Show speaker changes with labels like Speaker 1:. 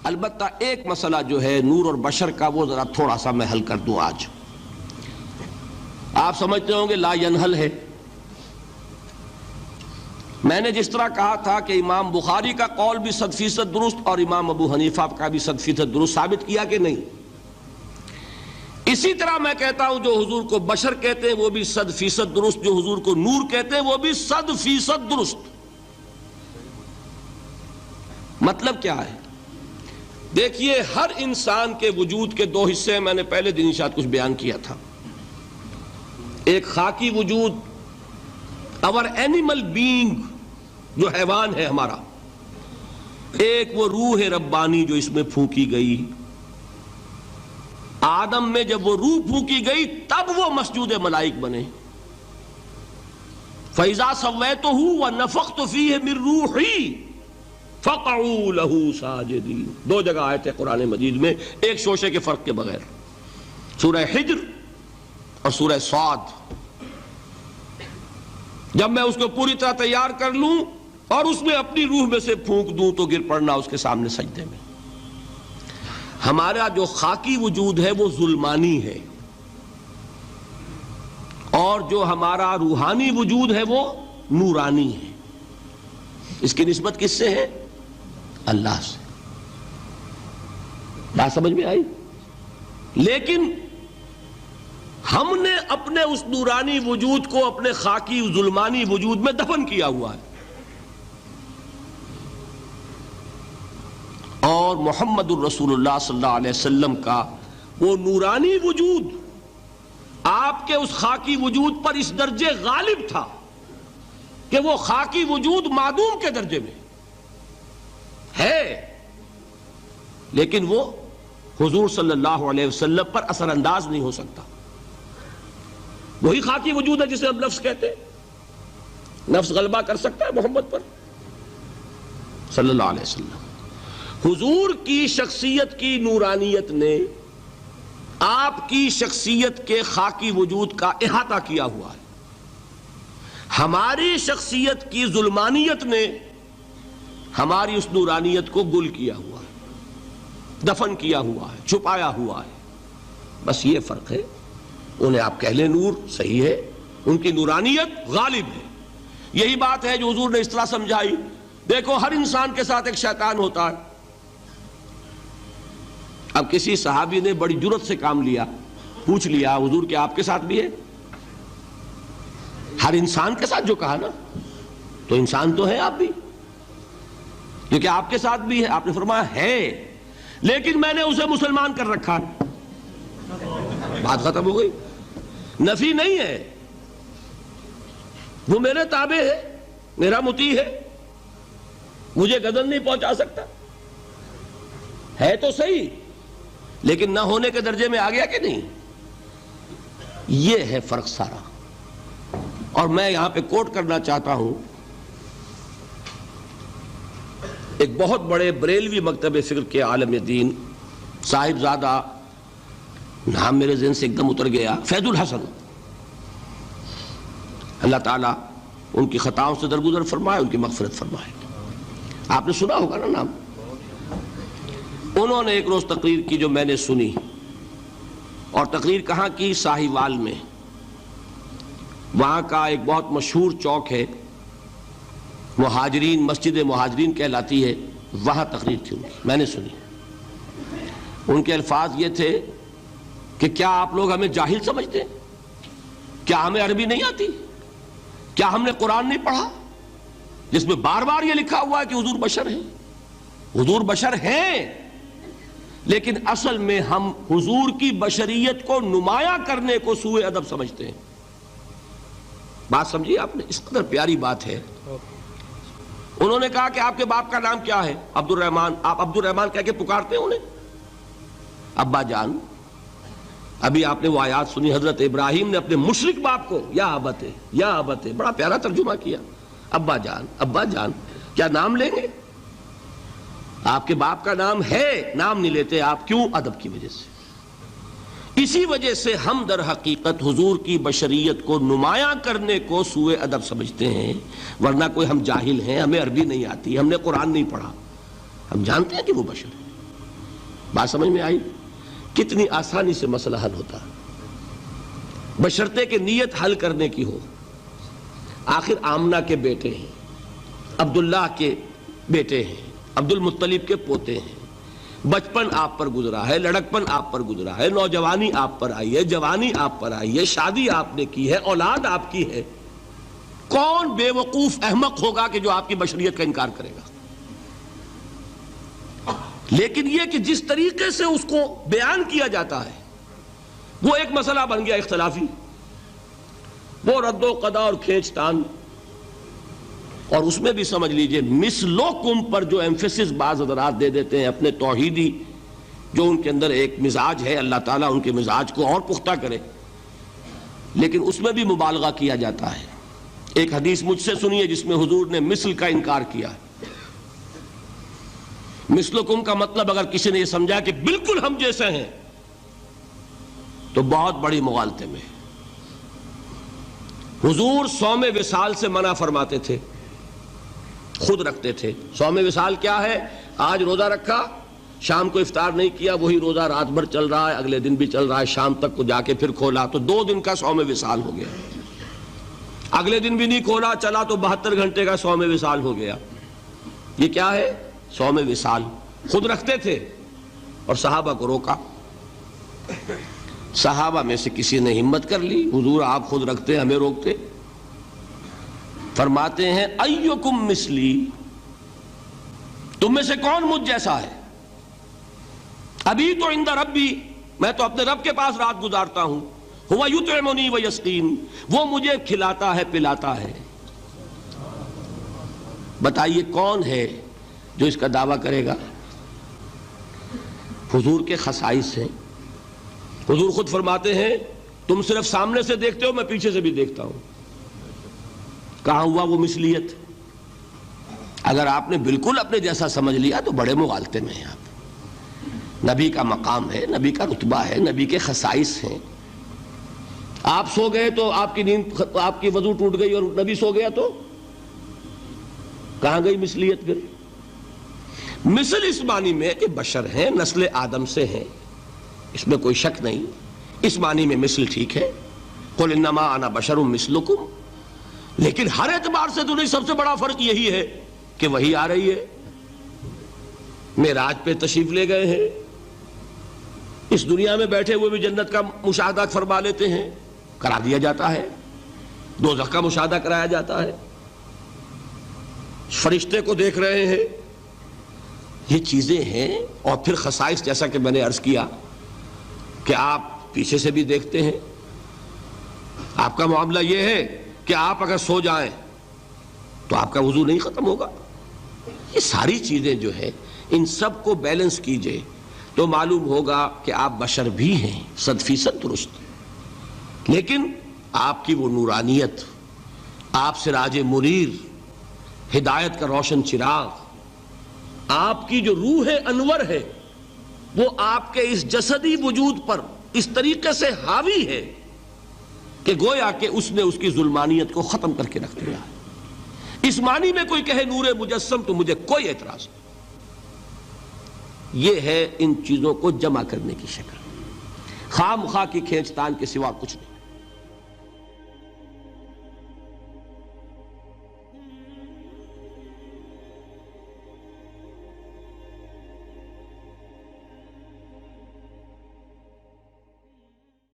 Speaker 1: البتہ ایک مسئلہ جو ہے نور اور بشر کا وہ ذرا تھوڑا سا میں حل کر دوں آج. آپ سمجھتے ہوں گے لا ینحل ہے. میں نے جس طرح کہا تھا کہ امام بخاری کا قول بھی 100% درست اور امام ابو حنیفہ کا بھی 100% درست ثابت کیا کہ نہیں. اسی طرح میں کہتا ہوں جو حضور کو بشر کہتے ہیں وہ بھی 100% درست، جو حضور کو نور کہتے ہیں وہ بھی 100% درست. مطلب کیا ہے؟ دیکھیے ہر انسان کے وجود کے دو حصے ہیں. میں نے پہلے دن شاید کچھ بیان کیا تھا. ایک خاکی وجود، اور اینیمل بینگ جو حیوان ہے ہمارا. ایک وہ روح ربانی جو اس میں پھونکی گئی. آدم میں جب وہ روح پھونکی گئی تب وہ مسجود ملائک بنے. فَإِذَا سَوَّيْتُهُ وَنَفَخْتُ فِيهِ مِن رُوحِي فَقَعُوا لَهُ سَاجِدِينَ. دو جگہ آیت ہے قرآن مجید میں ایک شوشے کے فرق کے بغیر، سورہ حجر اور سورہ صاد. جب میں اس کو پوری طرح تیار کر لوں اور اس میں اپنی روح میں سے پھونک دوں تو گر پڑنا اس کے سامنے سجدے میں. ہمارا جو خاکی وجود ہے وہ ظلمانی ہے، اور جو ہمارا روحانی وجود ہے وہ نورانی ہے. اس کی نسبت کس سے ہے؟ اللہ سے. بات سمجھ میں آئی؟ لیکن ہم نے اپنے اس نورانی وجود کو اپنے خاکی ظلمانی وجود میں دفن کیا ہوا ہے. اور محمد الرسول اللہ صلی اللہ علیہ وسلم کا وہ نورانی وجود آپ کے اس خاکی وجود پر اس درجے غالب تھا کہ وہ خاکی وجود معدوم کے درجے میں ہے، لیکن وہ حضور صلی اللہ علیہ وسلم پر اثر انداز نہیں ہو سکتا. وہی خاکی وجود ہے جسے ہم نفس کہتے ہیں. نفس غلبہ کر سکتا ہے محمد پر صلی اللہ علیہ وسلم. حضور کی شخصیت کی نورانیت نے آپ کی شخصیت کے خاکی وجود کا احاطہ کیا ہوا ہے. ہماری شخصیت کی ظلمانیت نے ہماری اس نورانیت کو گل کیا ہوا ہے، دفن کیا ہوا ہے، چھپایا ہوا ہے. بس یہ فرق ہے. انہیں آپ کہہ لیں نور، صحیح ہے، ان کی نورانیت غالب ہے. یہی بات ہے جو حضور نے اس طرح سمجھائی. دیکھو ہر انسان کے ساتھ ایک شیطان ہوتا ہے. اب کسی صحابی نے بڑی جرت سے کام لیا، پوچھ لیا حضور کہ آپ کے ساتھ بھی ہے؟ ہر انسان کے ساتھ جو کہا نا، تو انسان تو ہے آپ بھی، کیونکہ آپ کے ساتھ بھی ہے. آپ نے فرمایا ہے، لیکن میں نے اسے مسلمان کر رکھا. بات ختم ہو گئی. نفی نہیں ہے، وہ میرے تابع ہے، میرا مطیع ہے، مجھے گدن نہیں پہنچا سکتا. ہے تو صحیح، لیکن نہ ہونے کے درجے میں آ گیا کہ نہیں. یہ ہے فرق سارا. اور میں یہاں پہ کوٹ کرنا چاہتا ہوں ایک بہت بڑے بریلوی مکتب فکر کے عالم دین، صاحب زادہ، نام میرے ذہن سے ایک دم اتر گیا، فیض الحسن. اللہ تعالیٰ ان کی خطاؤں سے درگزر فرمائے، ان کی مغفرت فرمائے. آپ نے سنا ہوگا نا نام. انہوں نے ایک روز تقریر کی جو میں نے سنی، اور تقریر کہاں کی؟ ساہیوال میں. وہاں کا ایک بہت مشہور چوک ہے، مہاجرین، مسجد مہاجرین کہلاتی ہے، وہاں تقریر تھی ان کی، میں نے سنی. ان کے الفاظ یہ تھے کہ کیا آپ لوگ ہمیں جاہل سمجھتے ہیں؟ کیا ہمیں عربی نہیں آتی؟ کیا ہم نے قرآن نہیں پڑھا جس میں بار بار یہ لکھا ہوا ہے کہ حضور بشر ہیں؟ حضور بشر ہیں، لیکن اصل میں ہم حضور کی بشریت کو نمایاں کرنے کو سوء ادب سمجھتے ہیں. بات سمجھیے آپ نے، اس قدر پیاری بات ہے. انہوں نے کہا کہ آپ کے باپ کا نام کیا ہے؟ عبد الرحمن. آپ عبد الرحمن کہہ کے پکارتے ہیں انہیں؟ ابا جان. ابھی آپ نے وہ آیات سنی، حضرت ابراہیم نے اپنے مشرک باپ کو یا ابت، یا ابت، بڑا پیارا ترجمہ کیا. ابا جان، ابا جان، کیا نام لیں گے؟ آپ کے باپ کا نام ہے، نام نہیں لیتے آپ. کیوں؟ ادب کی وجہ سے. اسی وجہ سے ہم در حقیقت حضور کی بشریت کو نمایاں کرنے کو سوء ادب سمجھتے ہیں. ورنہ کوئی ہم جاہل ہیں، ہمیں عربی نہیں آتی، ہم نے قرآن نہیں پڑھا، ہم جانتے ہیں کہ وہ بشر ہے. بات سمجھ میں آئی؟ کتنی آسانی سے مسئلہ حل ہوتا ہے بشرطے کہ نیت حل کرنے کی ہو۔ آخر آمنہ کے بیٹے ہیں، عبداللہ کے بیٹے ہیں، عبد المطلب کے پوتے ہیں، بچپن آپ پر گزرا ہے، لڑکپن آپ پر گزرا ہے، نوجوانی آپ پر آئی ہے، جوانی آپ پر آئی ہے، شادی آپ نے کی ہے، اولاد آپ کی ہے۔ کون بے وقوف احمق ہوگا کہ جو آپ کی بشریت کا انکار کرے گا؟ لیکن یہ کہ جس طریقے سے اس کو بیان کیا جاتا ہے وہ ایک مسئلہ بن گیا اختلافی، وہ رد و قضا اور کھینچ تان، اور اس میں بھی سمجھ لیجئے مثلکم پر جو ایمفیسس بعض حضرات دے دیتے ہیں اپنے توحیدی جو ان کے اندر ایک مزاج ہے، اللہ تعالیٰ ان کے مزاج کو اور پختہ کرے، لیکن اس میں بھی مبالغہ کیا جاتا ہے۔ ایک حدیث مجھ سے سنیے جس میں حضور نے مثل کا انکار کیا ہے۔ مثلکم کا مطلب اگر کسی نے یہ سمجھا کہ بالکل ہم جیسے ہیں تو بہت بڑی مغالطے میں۔ حضور صوم وصال سے منع فرماتے تھے، خود رکھتے تھے۔ صوم وصال کیا ہے؟ آج روزہ رکھا، شام کو افطار نہیں کیا، وہی روزہ رات بھر چل رہا ہے، اگلے دن بھی چل رہا ہے، شام تک کو جا کے پھر کھولا تو 2 دن کا صوم وصال ہو گیا۔ اگلے دن بھی نہیں کھولا، چلا تو 72 گھنٹے کا صوم وصال ہو گیا۔ یہ کیا ہے؟ صوم وصال۔ خود رکھتے تھے اور صحابہ کو روکا۔ صحابہ میں سے کسی نے ہمت کر لی، حضور آپ خود رکھتے ہمیں روکتے؟ فرماتے ہیں ایکم مثلی، تم میں سے کون مجھ جیسا ہے؟ ابھی تو عند ربی، میں تو اپنے رب کے پاس رات گزارتا ہوں، ہوا یطعمنی ویسقین، وہ مجھے کھلاتا ہے پلاتا ہے۔ بتائیے کون ہے جو اس کا دعویٰ کرے گا؟ حضور کے خصائص ہیں۔ حضور خود فرماتے ہیں تم صرف سامنے سے دیکھتے ہو، میں پیچھے سے بھی دیکھتا ہوں۔ کہاں ہوا وہ مثلیت؟ اگر آپ نے بالکل اپنے جیسا سمجھ لیا تو بڑے مغالطے میں ہیں آپ۔ نبی کا مقام ہے، نبی کا رتبہ ہے، نبی کے خصائص ہیں۔ آپ سو گئے تو آپ کی نیند، آپ کی وضو ٹوٹ گئی اور نبی سو گیا تو کہاں گئی مثلیت؟ پھر مثل اس معنی میں کہ بشر ہیں، نسل آدم سے ہیں، اس میں کوئی شک نہیں، اس معنی میں مثل ٹھیک ہے، قل انما انا بشر مثلکم، لیکن ہر اعتبار سے تو نہیں۔ سب سے بڑا فرق یہی ہے کہ وہی آ رہی ہے، معراج پہ تشریف لے گئے ہیں، اس دنیا میں بیٹھے ہوئے بھی جنت کا مشاہدہ فرما لیتے ہیں، کرا دیا جاتا ہے، دوزخ کا مشاہدہ کرایا جاتا ہے، فرشتے کو دیکھ رہے ہیں۔ یہ چیزیں ہیں، اور پھر خصائص جیسا کہ میں نے عرض کیا کہ آپ پیچھے سے بھی دیکھتے ہیں۔ آپ کا معاملہ یہ ہے کہ آپ اگر سو جائیں تو آپ کا وضو نہیں ختم ہوگا۔ یہ ساری چیزیں جو ہے ان سب کو بیلنس کیجئے تو معلوم ہوگا کہ آپ بشر بھی ہیں 100% درست، لیکن آپ کی وہ نورانیت، آپ سراج منیر، ہدایت کا روشن چراغ، آپ کی جو روح انور ہے وہ آپ کے اس جسدی وجود پر اس طریقے سے حاوی ہے کہ گویا کہ اس نے اس کی ظلمانیت کو ختم کر کے رکھ دیا ہے۔ اس معنی میں کوئی کہے نور مجسم تو مجھے کوئی اعتراض نہیں۔ یہ ہے ان چیزوں کو جمع کرنے کی شکل، خواہ مخواہ کی کھینچ تان کے سوا کچھ نہیں۔